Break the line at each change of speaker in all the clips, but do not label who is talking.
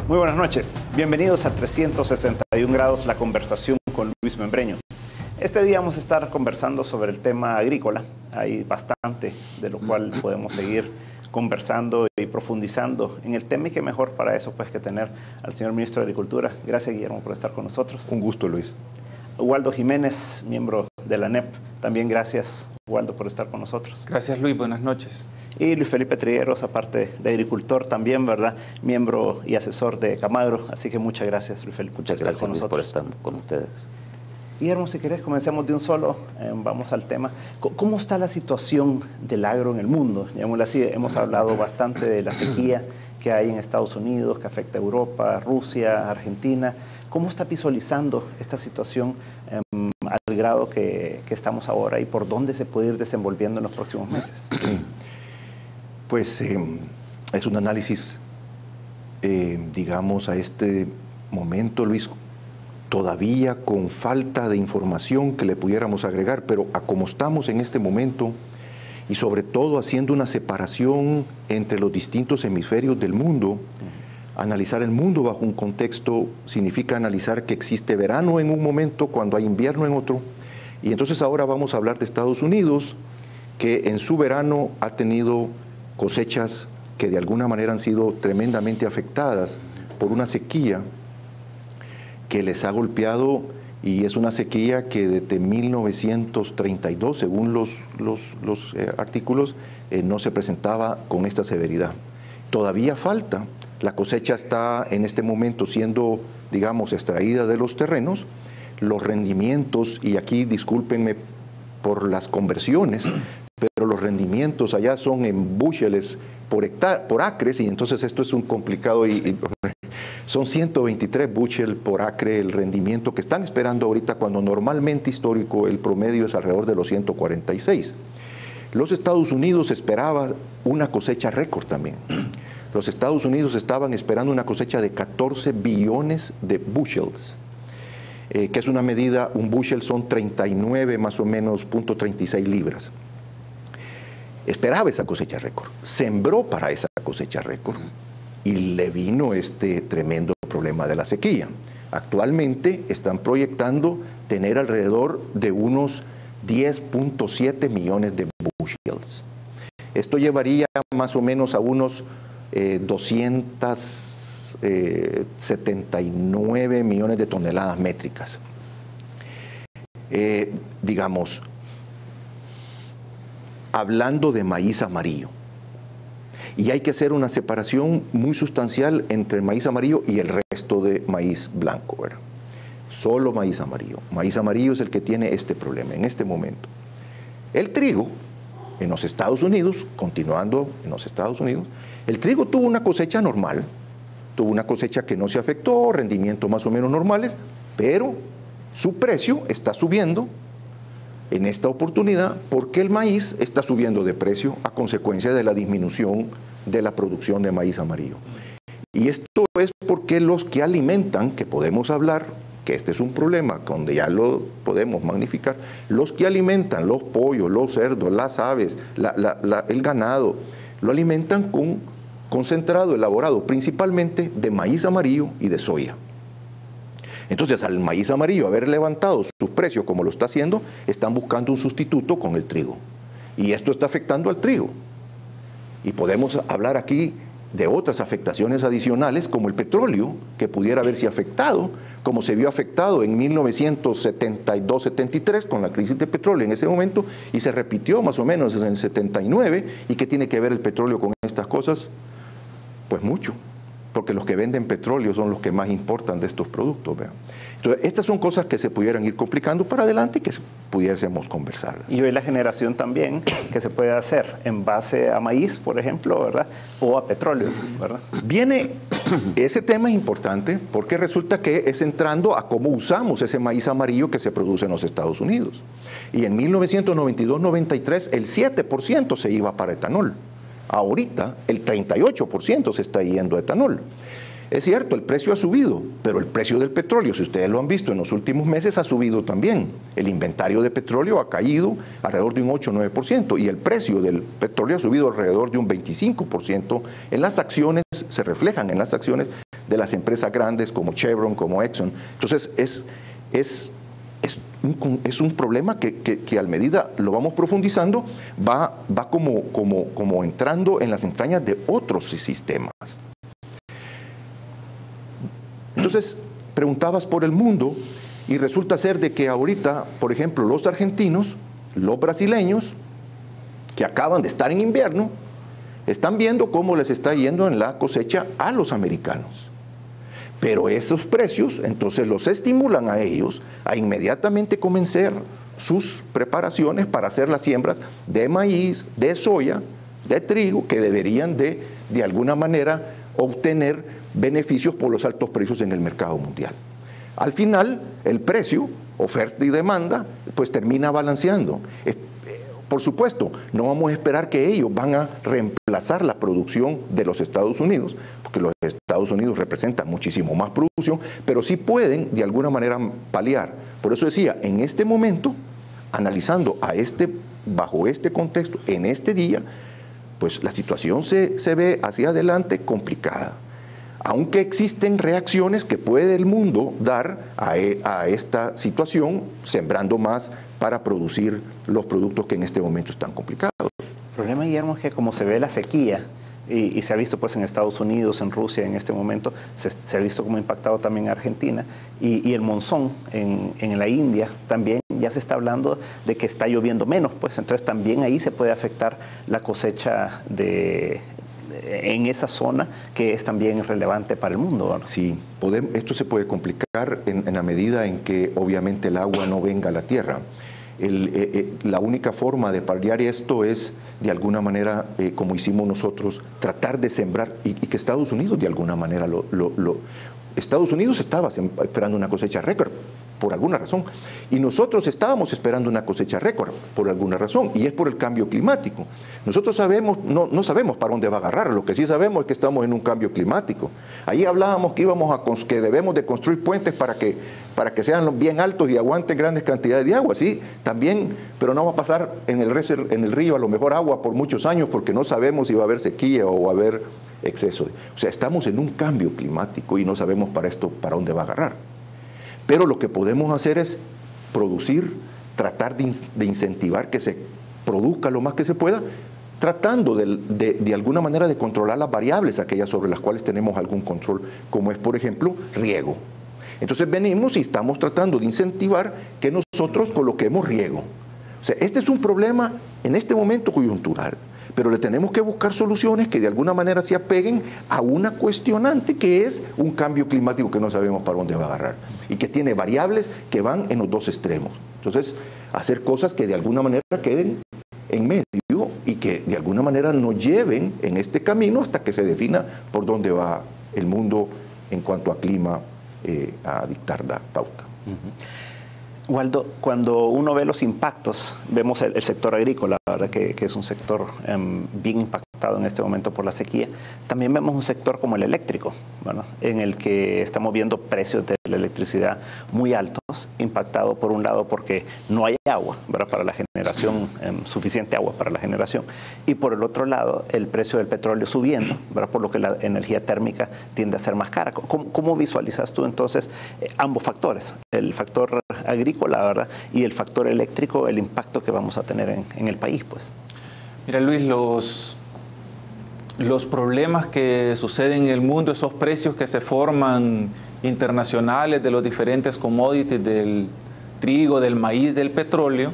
Muy buenas noches. Bienvenidos a 361 grados, la conversación con Luis Membreño. Este día vamos a estar conversando sobre el tema agrícola. Hay bastante de lo cual podemos seguir conversando y profundizando en el tema, y que mejor para eso pues que tener al señor Ministro de Agricultura. Gracias, Guillermo, por estar con nosotros.
Un gusto, Luis.
Waldo Jiménez, miembro de la ANEP. También gracias, Waldo, por estar con nosotros.
Gracias, Luis. Buenas noches.
Y Luis Felipe Trigueros, aparte de agricultor también, ¿verdad? Miembro y asesor de Camagro. Así que muchas gracias, Luis Felipe,
muchas
por estar con nosotros.
Por estar con ustedes.
Guillermo, si querés, comencemos de un solo. Vamos al tema. ¿Cómo está la situación del agro en el mundo? Llamémoslo así, hemos hablado bastante de la sequía que hay en Estados Unidos, que afecta a Europa, Rusia, Argentina. ¿Cómo está visualizando esta situación al grado que estamos ahora, y por dónde se puede ir desenvolviendo en los próximos meses?
Sí. Pues es un análisis, digamos, a este momento, Luis, todavía con falta de información que le pudiéramos agregar, pero a como estamos en este momento, y sobre todo haciendo una separación entre los distintos hemisferios del mundo, analizar el mundo bajo un contexto significa analizar que existe verano en un momento cuando hay invierno en otro. Y entonces ahora vamos a hablar de Estados Unidos, que en su verano ha tenido cosechas que de alguna manera han sido tremendamente afectadas por una sequía que les ha golpeado, y es una sequía que desde 1932, según los artículos, no se presentaba con esta severidad. Todavía falta. La cosecha está en este momento siendo, digamos, extraída de los terrenos. Los rendimientos, y aquí discúlpenme por las conversiones, pero los rendimientos allá son en bushels por acres, y entonces esto es un complicado, y son 123 bushel por acre el rendimiento que están esperando ahorita, cuando normalmente histórico el promedio es alrededor de los 146. Los Estados Unidos esperaba una cosecha récord también. Los Estados Unidos estaban esperando una cosecha de 14 billones de bushels, que es una medida, un bushel son 39 más o menos, .36 libras. Esperaba esa cosecha récord, sembró para esa cosecha récord, y le vino este tremendo problema de la sequía. Actualmente están proyectando tener alrededor de unos 10.7 millones de bushels. Esto llevaría más o menos a unos 279 millones de toneladas métricas. Digamos, hablando de maíz amarillo, y hay que hacer una separación muy sustancial entre el maíz amarillo y el resto de maíz blanco, ¿verdad? Solo maíz amarillo. Maíz amarillo es el que tiene este problema en este momento. El trigo, en los Estados Unidos, continuando en los Estados Unidos, el trigo tuvo una cosecha normal, tuvo una cosecha que no se afectó, rendimientos más o menos normales, pero su precio está subiendo en esta oportunidad porque el maíz está subiendo de precio a consecuencia de la disminución de la producción de maíz amarillo. Y esto es porque los que alimentan, que podemos hablar, que este es un problema donde ya lo podemos magnificar, los que alimentan los pollos, los cerdos, las aves, el ganado, lo alimentan con concentrado elaborado principalmente de maíz amarillo y de soya. Entonces, al maíz amarillo haber levantado sus precios como lo está haciendo, están buscando un sustituto con el trigo. Y esto está afectando al trigo. Y podemos hablar aquí de otras afectaciones adicionales, como el petróleo, que pudiera haberse afectado, como se vio afectado en 1972-73 con la crisis de petróleo en ese momento, y se repitió más o menos en el 79. ¿Y qué tiene que ver el petróleo con estas cosas? Pues mucho, porque los que venden petróleo son los que más importan de estos productos, ¿verdad? Entonces, estas son cosas que se pudieran ir complicando para adelante y que pudiésemos conversar.
Y hoy la generación también que se puede hacer en base a maíz, por ejemplo, ¿verdad? O a petróleo, ¿verdad?
Viene, ese tema es importante porque resulta que es entrando a cómo usamos ese maíz amarillo que se produce en los Estados Unidos. Y en 1992-93 el 7% se iba para etanol. Ahorita el 38% se está yendo a etanol. Es cierto, el precio ha subido, pero el precio del petróleo, si ustedes lo han visto en los últimos meses, ha subido también. El inventario de petróleo ha caído alrededor de un 8 o 9% y el precio del petróleo ha subido alrededor de un 25%. En las acciones, se reflejan en las acciones de las empresas grandes como Chevron, como Exxon. Entonces, es un problema que a medida lo vamos profundizando, va como entrando en las entrañas de otros sistemas. Entonces, preguntabas por el mundo y resulta ser de que ahorita, por ejemplo, los argentinos, los brasileños, que acaban de estar en invierno, están viendo cómo les está yendo en la cosecha a los americanos. Pero esos precios, entonces, los estimulan a ellos a inmediatamente comenzar sus preparaciones para hacer las siembras de maíz, de soya, de trigo, que deberían de alguna manera obtener beneficios por los altos precios en el mercado mundial. Al final, el precio, oferta y demanda, pues termina balanceando. Por supuesto, no vamos a esperar que ellos van a reemplazar la producción de los Estados Unidos, porque los Estados Unidos representan muchísimo más producción, pero sí pueden de alguna manera paliar. Por eso decía, en este momento, analizando bajo este contexto, en este día, pues la situación se ve hacia adelante complicada. Aunque existen reacciones que puede el mundo dar a esta situación, sembrando más para producir los productos que en este momento están complicados.
El problema, Guillermo, es que como se ve la sequía, y se ha visto pues en Estados Unidos, en Rusia en este momento, se ha visto como impactado también en Argentina, y el monzón en la India también ya se está hablando de que está lloviendo menos, pues entonces también ahí se puede afectar la cosecha en esa zona que es también relevante para el mundo, ¿verdad?
Sí, esto se puede complicar en la medida en que obviamente el agua no venga a la tierra. La única forma de paliar esto es de alguna manera, como hicimos nosotros, tratar de sembrar y que Estados Unidos de alguna manera Estados Unidos estaba esperando una cosecha récord por alguna razón, y nosotros estábamos esperando una cosecha récord por alguna razón, y es por el cambio climático. Nosotros sabemos, no sabemos para dónde va a agarrar, lo que sí sabemos es que estamos en un cambio climático. Ahí hablábamos que debemos de construir puentes para que sean bien altos y aguanten grandes cantidades de agua, sí, también, pero no va a pasar en el río a lo mejor agua por muchos años porque no sabemos si va a haber sequía o va a haber exceso. O sea, estamos en un cambio climático y no sabemos para dónde va a agarrar. Pero lo que podemos hacer es producir, tratar de incentivar que se produzca lo más que se pueda, tratando de alguna manera de controlar las variables, aquellas sobre las cuales tenemos algún control, como es, por ejemplo, riego. Entonces venimos y estamos tratando de incentivar que nosotros coloquemos riego. O sea, este es un problema en este momento coyuntural, pero le tenemos que buscar soluciones que de alguna manera se apeguen a una cuestionante que es un cambio climático que no sabemos para dónde va a agarrar y que tiene variables que van en los dos extremos. Entonces, hacer cosas que de alguna manera queden en medio y que de alguna manera nos lleven en este camino hasta que se defina por dónde va el mundo en cuanto a clima a dictar la pauta.
Waldo, cuando uno ve los impactos, vemos el sector agrícola, la verdad que es un sector bien impactado en este momento por la sequía. También vemos un sector como el eléctrico, ¿verdad? En el que estamos viendo precios de la electricidad muy altos, impactado por un lado porque no hay agua, ¿verdad? Para la generación, suficiente agua para la generación, y por el otro lado el precio del petróleo subiendo, ¿verdad? Por lo que la energía térmica tiende a ser más cara. ¿Cómo visualizas tú entonces ambos factores, el factor agrícola, ¿verdad? Y el factor eléctrico, el impacto que vamos a tener en el país, pues?
Mira, Luis, los problemas que suceden en el mundo, esos precios que se forman internacionales de los diferentes commodities, del trigo, del maíz, del petróleo,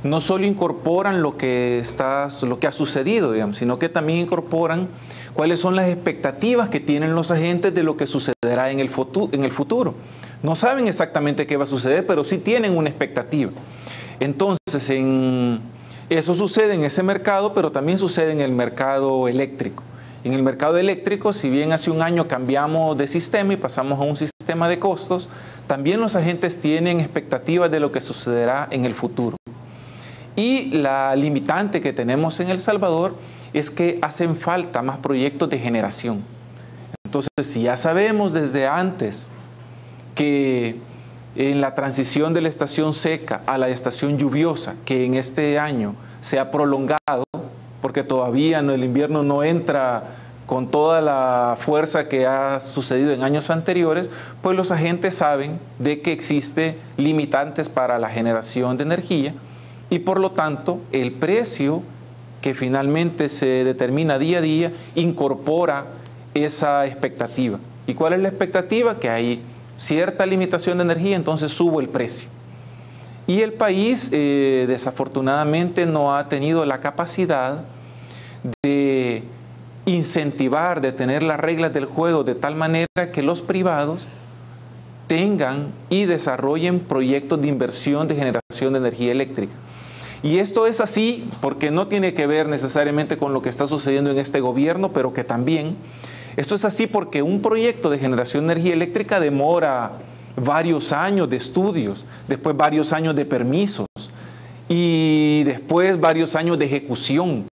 no solo incorporan lo que ha sucedido, digamos, sino que también incorporan cuáles son las expectativas que tienen los agentes de lo que sucederá en el futuro. No saben exactamente qué va a suceder, pero sí tienen una expectativa. Entonces, eso sucede en ese mercado, pero también sucede en el mercado eléctrico. En el mercado eléctrico, si bien hace un año cambiamos de sistema y pasamos a un sistema de costos, también los agentes tienen expectativas de lo que sucederá en el futuro. Y la limitante que tenemos en El Salvador es que hacen falta más proyectos de generación. Entonces, si ya sabemos desde antes que en la transición de la estación seca a la estación lluviosa, que en este año se ha prolongado, porque todavía el invierno no entra con toda la fuerza que ha sucedido en años anteriores, pues los agentes saben de que existe limitantes para la generación de energía y por lo tanto el precio que finalmente se determina día a día incorpora esa expectativa. ¿Y cuál es la expectativa? Que hay cierta limitación de energía, entonces subo el precio. Y el país desafortunadamente no ha tenido la capacidad de incentivar, de tener las reglas del juego de tal manera que los privados tengan y desarrollen proyectos de inversión de generación de energía eléctrica. Y esto es así porque no tiene que ver necesariamente con lo que está sucediendo en este gobierno, pero que también, esto es así porque un proyecto de generación de energía eléctrica demora varios años de estudios, después varios años de permisos y después varios años de ejecución.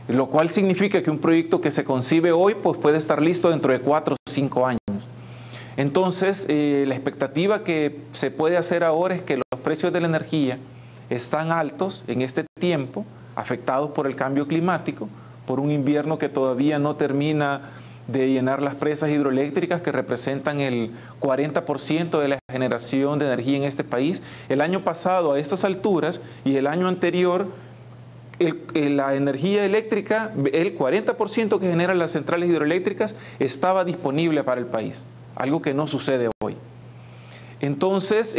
Lo cual significa que un proyecto que se concibe hoy pues puede estar listo dentro de 4 o 5 años. Entonces, la expectativa que se puede hacer ahora es que los precios de la energía están altos en este tiempo, afectados por el cambio climático, por un invierno que todavía no termina de llenar las presas hidroeléctricas que representan el 40% de la generación de energía en este país. El año pasado, a estas alturas, y el año anterior, la energía eléctrica, el 40% que generan las centrales hidroeléctricas estaba disponible para el país, algo que no sucede hoy. Entonces,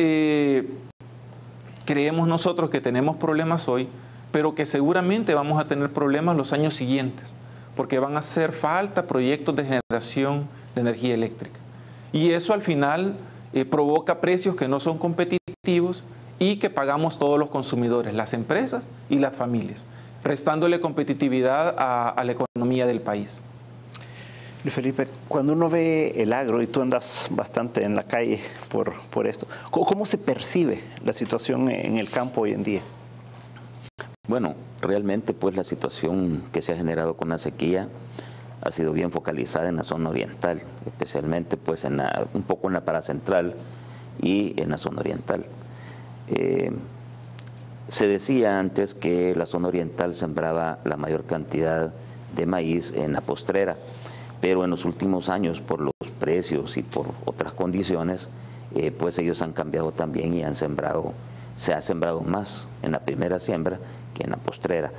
creemos nosotros que tenemos problemas hoy, pero que seguramente vamos a tener problemas los años siguientes, porque van a hacer falta proyectos de generación de energía eléctrica. Y eso al final provoca precios que no son competitivos y que pagamos todos los consumidores, las empresas y las familias, restándole competitividad a la economía del país.
Luis Felipe, cuando uno ve el agro, y tú andas bastante en la calle por esto, ¿cómo se percibe la situación en el campo hoy en día?
Bueno, realmente pues la situación que se ha generado con la sequía ha sido bien focalizada en la zona oriental, especialmente pues un poco en la paracentral y en la zona oriental. Se decía antes que la zona oriental sembraba la mayor cantidad de maíz en la postrera, pero en los últimos años, por los precios y por otras condiciones, pues ellos han cambiado también y se ha sembrado más en la primera siembra que en la postrera.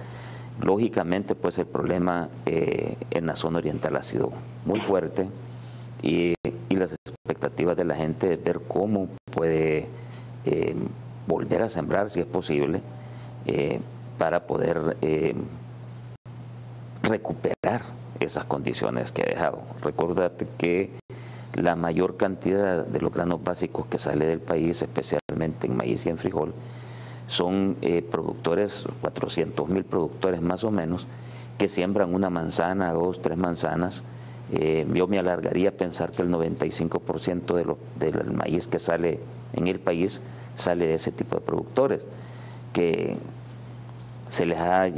Lógicamente, pues el problema en la zona oriental ha sido muy fuerte y las expectativas de la gente de ver cómo puede volver a sembrar, si es posible, para poder recuperar esas condiciones que ha dejado. Recordate que la mayor cantidad de los granos básicos que sale del país, especialmente en maíz y en frijol, son productores, 400.000 productores más o menos, que siembran una manzana, 2, 3 manzanas. Yo me alargaría a pensar que el 95% del maíz que sale en el país sale de ese tipo de productores, que se les ha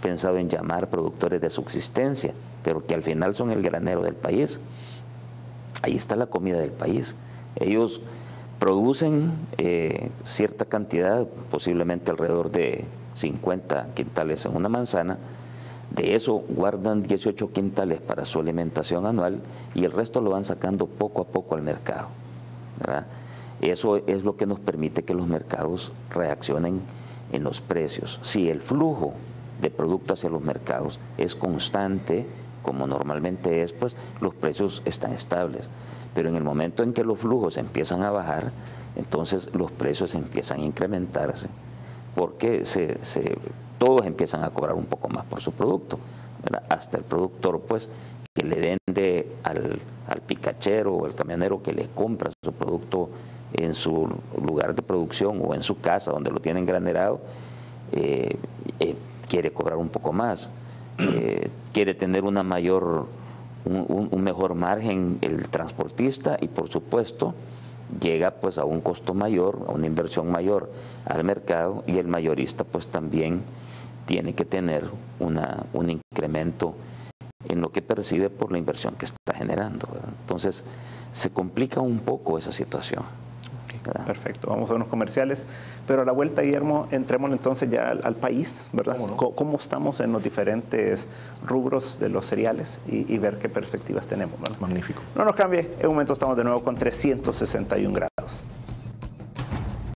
pensado en llamar productores de subsistencia, pero que al final son el granero del país. Ahí está la comida del país. Ellos producen cierta cantidad, posiblemente alrededor de 50 quintales en una manzana. De eso guardan 18 quintales para su alimentación anual y el resto lo van sacando poco a poco al mercado, ¿verdad? Eso es lo que nos permite que los mercados reaccionen en los precios. Si el flujo de producto hacia los mercados es constante, como normalmente es, pues los precios están estables. Pero en el momento en que los flujos empiezan a bajar, entonces los precios empiezan a incrementarse, porque todos empiezan a cobrar un poco más por su producto, ¿verdad? Hasta el productor, pues, que le vende al picachero o al camionero que le compra su producto en su lugar de producción o en su casa donde lo tienen granerado, quiere cobrar un poco más, quiere tener un mejor margen el transportista y por supuesto llega pues a un costo mayor, a una inversión mayor al mercado y el mayorista pues también tiene que tener un incremento en lo que percibe por la inversión que está generando, ¿verdad? Entonces, se complica un poco esa situación.
Okay, perfecto, vamos a unos comerciales, pero a la vuelta, Guillermo, entremos entonces ya al país, ¿verdad? ¿Cómo no? ¿Cómo estamos en los diferentes rubros de los cereales y ver qué perspectivas tenemos, ¿verdad?
Magnífico.
No nos cambie, en un momento estamos de nuevo con 361 grados.